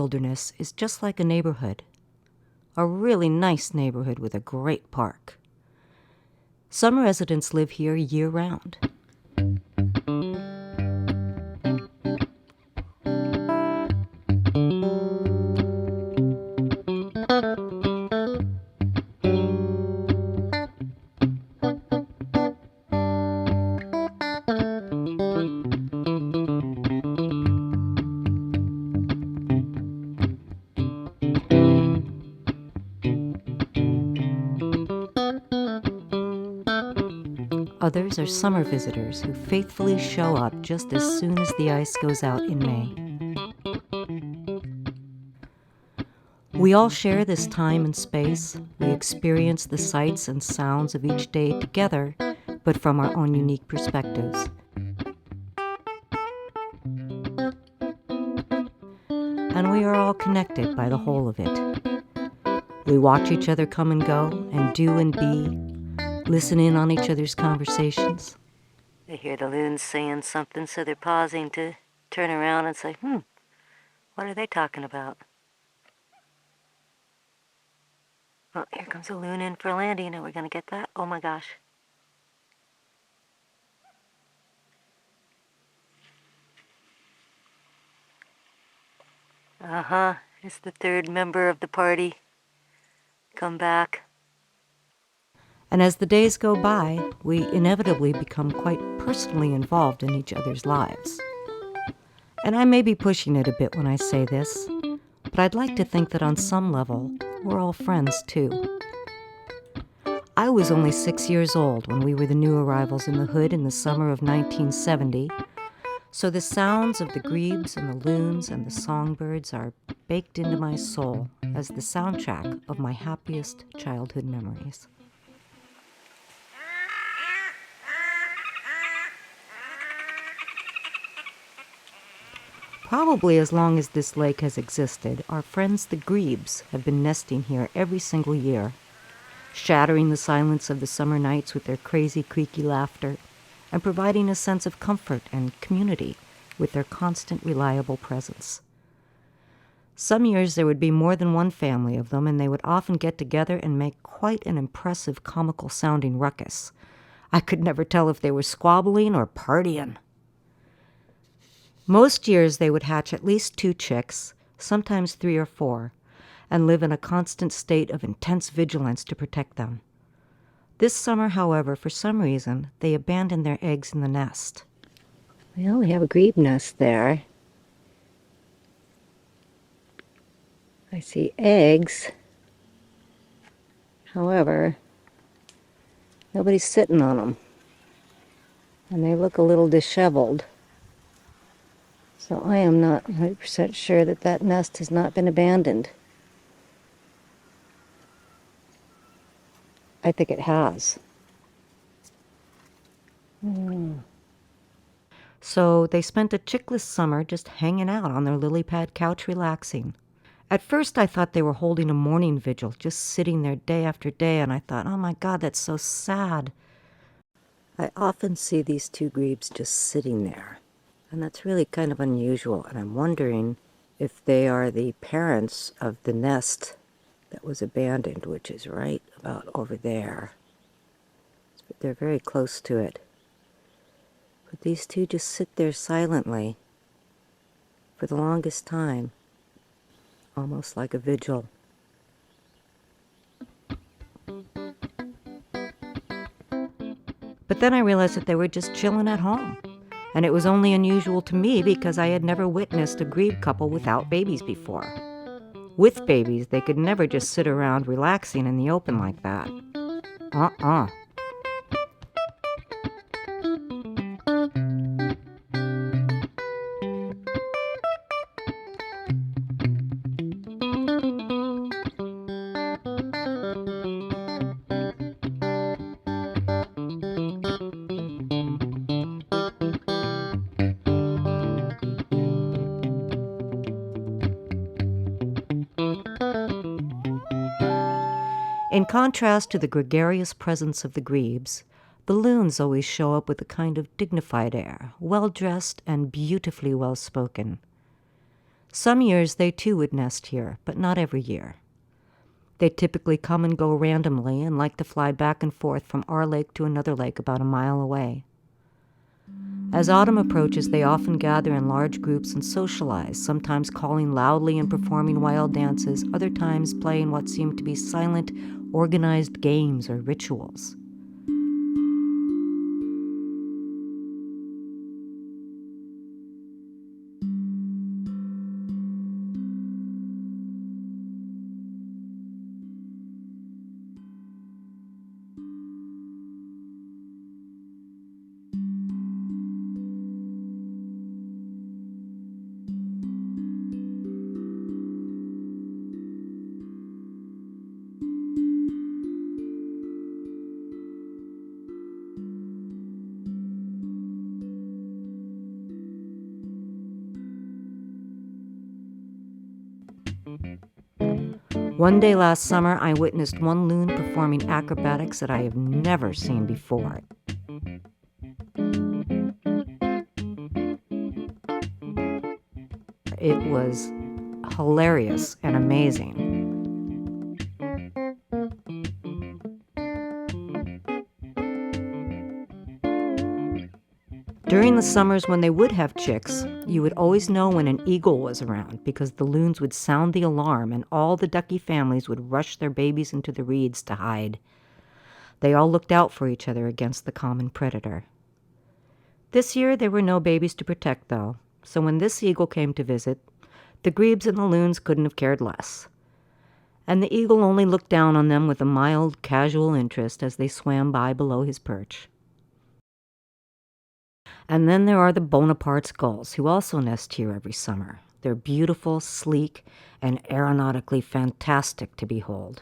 wilderness is just like a neighborhood. A really nice neighborhood with a great park. Some residents live here year-round. Others are summer visitors who faithfully show up just as soon as the ice goes out in May. We all share this time and space. We experience the sights and sounds of each day together, but from our own unique perspectives. And we are all connected by the whole of it. We watch each other come and go, and do and be, listen in on each other's conversations. They hear the loons saying something, so they're pausing to turn around and say, what are they talking about? Well, here comes a loon in for a landing. Are we going to get that? Oh my gosh. It's the third member of the party. Come back. And as the days go by, we inevitably become quite personally involved in each other's lives. And I may be pushing it a bit when I say this, but I'd like to think that on some level, we're all friends too. I was only 6 years old when we were the new arrivals in the hood in the summer of 1970, so the sounds of the grebes and the loons and the songbirds are baked into my soul as the soundtrack of my happiest childhood memories. Probably as long as this lake has existed, our friends the grebes have been nesting here every single year, shattering the silence of the summer nights with their crazy, creaky laughter, and providing a sense of comfort and community with their constant, reliable presence. Some years there would be more than one family of them, and they would often get together and make quite an impressive, comical-sounding ruckus. I could never tell if they were squabbling or partying. Most years they would hatch at least 2 chicks, sometimes 3 or 4, and live in a constant state of intense vigilance to protect them. This summer, however, for some reason, they abandoned their eggs in the nest. Well, we have a grebe nest there. I see eggs. However, nobody's sitting on them. And they look a little disheveled. So I am not 100% sure that that nest has not been abandoned. I think it has. So they spent a chickless summer just hanging out on their lily pad couch relaxing. At first I thought they were holding a morning vigil, just sitting there day after day, and I thought, oh my God, that's so sad. I often see these 2 grebes just sitting there. And that's really kind of unusual, and I'm wondering if they are the parents of the nest that was abandoned, which is right about over there. But they're very close to it. But these 2 just sit there silently for the longest time, almost like a vigil. But then I realized that they were just chilling at home. And it was only unusual to me because I had never witnessed a grebe couple without babies before. With babies, they could never just sit around relaxing in the open like that. In contrast to the gregarious presence of the grebes, the loons always show up with a kind of dignified air, well-dressed and beautifully well-spoken. Some years they too would nest here, but not every year. They typically come and go randomly and like to fly back and forth from our lake to another lake about a mile away. As autumn approaches, they often gather in large groups and socialize, sometimes calling loudly and performing wild dances, other times playing what seem to be silent, organized games or rituals. One day last summer, I witnessed one loon performing acrobatics that I have never seen before. It was hilarious and amazing. During the summers when they would have chicks, you would always know when an eagle was around because the loons would sound the alarm and all the ducky families would rush their babies into the reeds to hide. They all looked out for each other against the common predator. This year there were no babies to protect, though, so when this eagle came to visit, the grebes and the loons couldn't have cared less. And the eagle only looked down on them with a mild, casual interest as they swam by below his perch. And then there are the Bonaparte's gulls, who also nest here every summer. They're beautiful, sleek, and aeronautically fantastic to behold.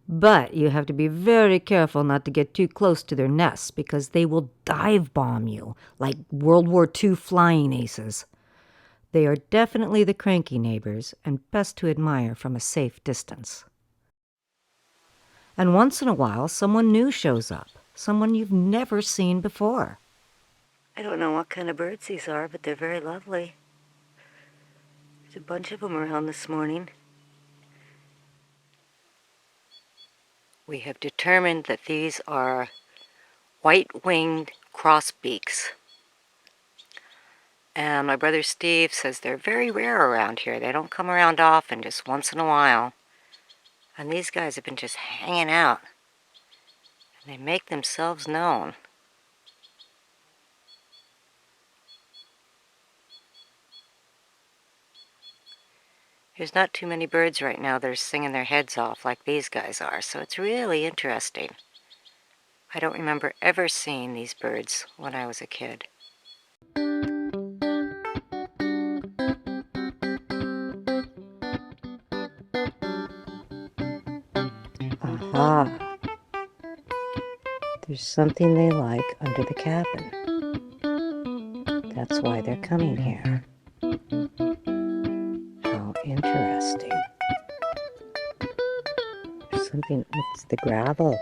But you have to be very careful not to get too close to their nests because they will dive bomb you like World War II flying aces. They are definitely the cranky neighbors and best to admire from a safe distance. And once in a while, someone new shows up, someone you've never seen before. I don't know what kind of birds these are, but they're very lovely. There's a bunch of them around this morning. We have determined that these are white-winged crossbeaks. And my brother Steve says they're very rare around here. They don't come around often, just once in a while. And these guys have been just hanging out. And they make themselves known. There's not too many birds right now that are singing their heads off like these guys are, so it's really interesting. I don't remember ever seeing these birds when I was a kid. Aha! There's something they like under the cabin. That's why they're coming here. Interesting. There's something, it's the gravel.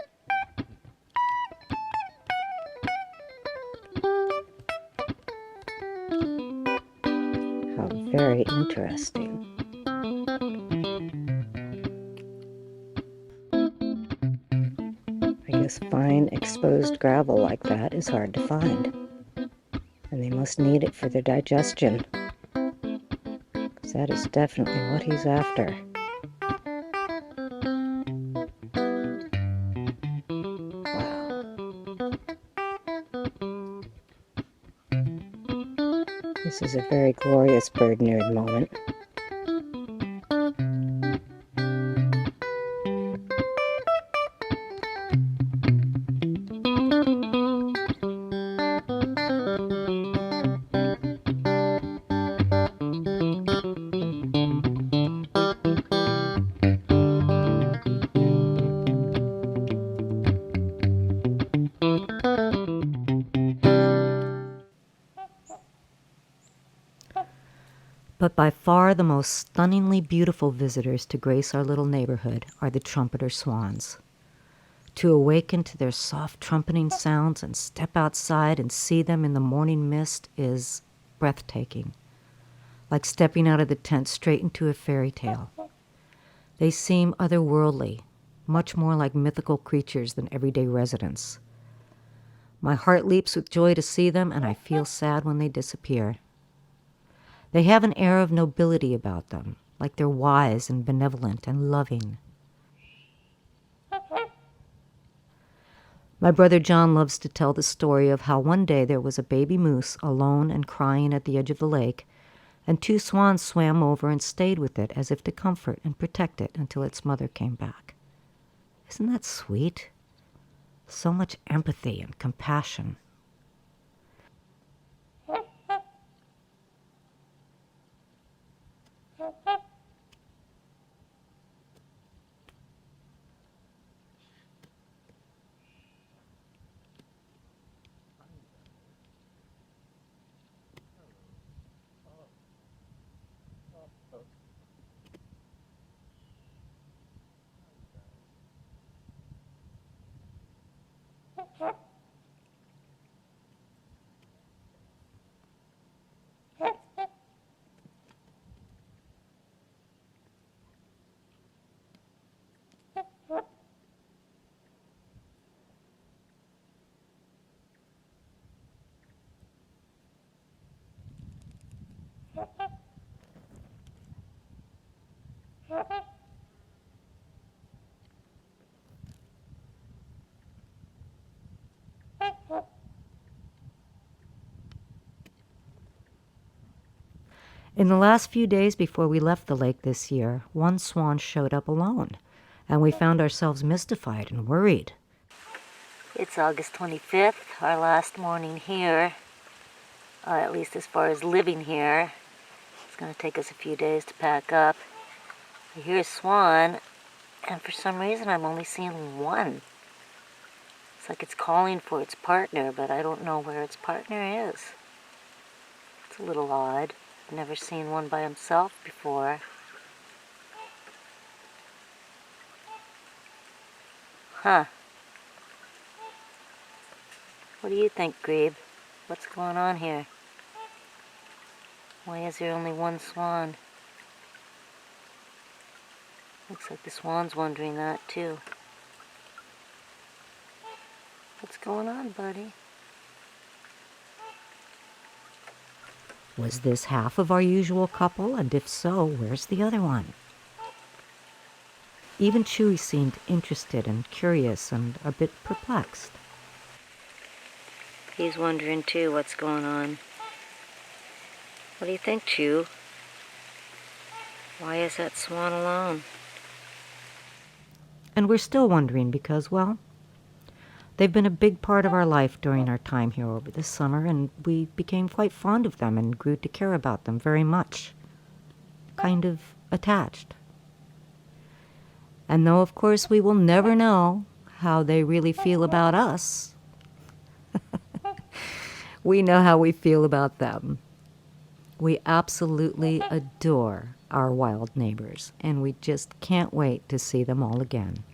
How very interesting. I guess fine exposed gravel like that is hard to find. And they must need it for their digestion. That is definitely what he's after. Wow. This is a very glorious bird nerd moment. But by far the most stunningly beautiful visitors to grace our little neighborhood are the trumpeter swans. To awaken to their soft trumpeting sounds and step outside and see them in the morning mist is breathtaking. like stepping out of the tent straight into a fairy tale. They seem otherworldly, much more like mythical creatures than everyday residents. My heart leaps with joy to see them, and I feel sad when they disappear. They have an air of nobility about them, like they're wise and benevolent and loving. My brother John loves to tell the story of how one day there was a baby moose alone and crying at the edge of the lake, and two swans swam over and stayed with it as if to comfort and protect it until its mother came back. Isn't that sweet? So much empathy and compassion. In the last few days before we left the lake this year, one swan showed up alone, and we found ourselves mystified and worried. It's August 25th, our last morning here, at least as far as living here. It's going to take us a few days to pack up. I hear a swan, and for some reason I'm only seeing one. It's like it's calling for its partner, but I don't know where its partner is. It's a little odd. I've never seen one by himself before. Huh. What do you think, Grebe? What's going on here? Why is there only one swan? Looks like the swan's wondering that, too. What's going on, buddy? Was this half of our usual couple? And if so, where's the other one? Even Chewy seemed interested and curious and a bit perplexed. He's wondering, too, what's going on. What do you think, Chew? Why is that swan alone? And we're still wondering because, well, they've been a big part of our life during our time here over the summer, and we became quite fond of them and grew to care about them very much. Kind of attached. And though, of course, we will never know how they really feel about us, we know how we feel about them. We absolutely adore our wild neighbors, and we just can't wait to see them all again.